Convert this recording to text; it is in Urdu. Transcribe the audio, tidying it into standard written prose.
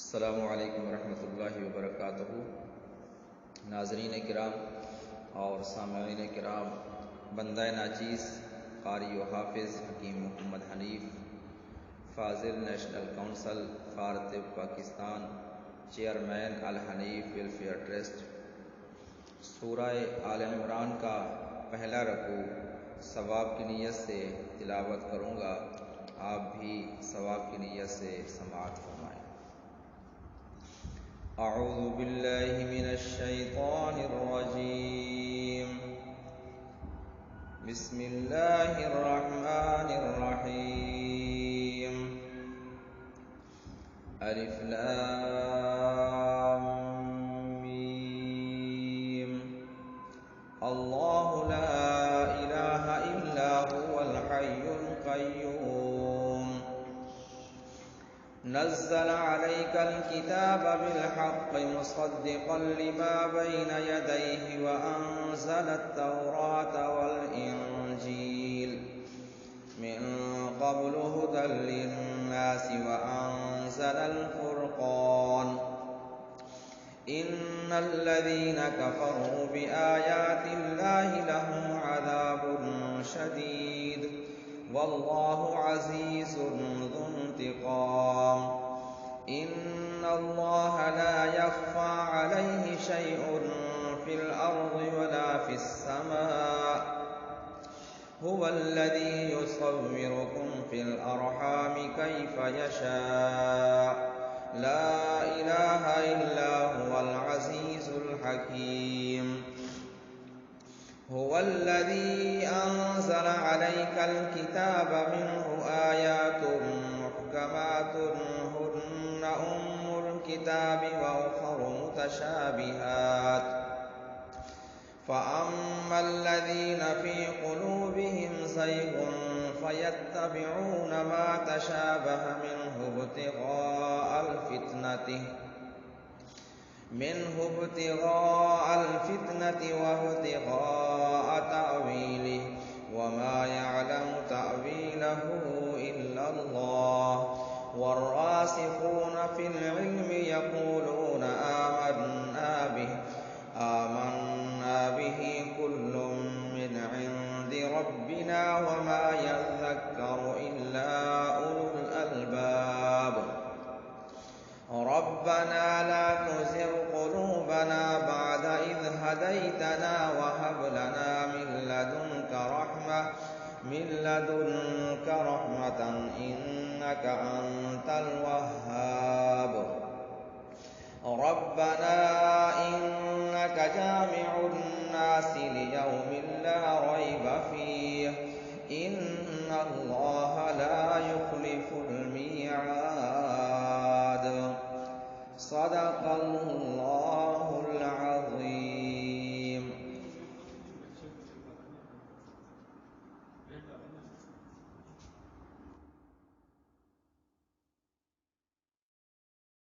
السلام علیکم ورحمۃ اللہ وبرکاتہ۔ ناظرین کرام اور سامعین کرام، بندہ ناچیز قاری و حافظ حکیم محمد حنیف، فاضل نیشنل کونسل فار طب پاکستان، چیئرمین الحنیف ویلفیئر ٹرسٹ، سورہ آل عمران کا پہلا رکوع ثواب کی نیت سے تلاوت کروں گا، آپ بھی ثواب کی نیت سے سماعت فرمائیں۔ اعوذ باللہ من الشیطان الرجیم، بسم اللہ الرحمن الرحیم، الف لام میم، اللہ لا الہ الا هو الحی القیوم، نزل عليك الكتاب بالحق مصدقا لما بين يديه وأنزل التوراة والإنجيل من قبل هدى للناس وأنزل الفرقان، إن الذين كفروا بآيات الله لهم عذاب شديد والله عزيز ذو انتقام، إن الله لا يخفى عليه شيء في الأرض ولا في السماء، هو الذي يصوركم في الأرحام كيف يشاء، لا إله إلا هو العزيز الحكيم، هو الذي أنزل عليك الكتاب منه آيات محكمات هن أم الكتاب وأخر متشابهات، فأما الذين في قلوبهم زيغ فيتبعون ما تشابه منه ابتغاء الفتنة وابتغاء تأويله وما يعلم تأويله إلا الله، والراسخون في العلم يقولون آمنا به كل من عند ربنا وما يذكر إلا أولو الألباب، ربنا لا تزغ قلوبنا بعد إذ هديتنا وهب لنا من لدنك رحمة إنك أنت الوهاب، ربنا إنك جامع الناس ليوم لا ريب فيه، إن الله لا يخلف الميعاد، صدق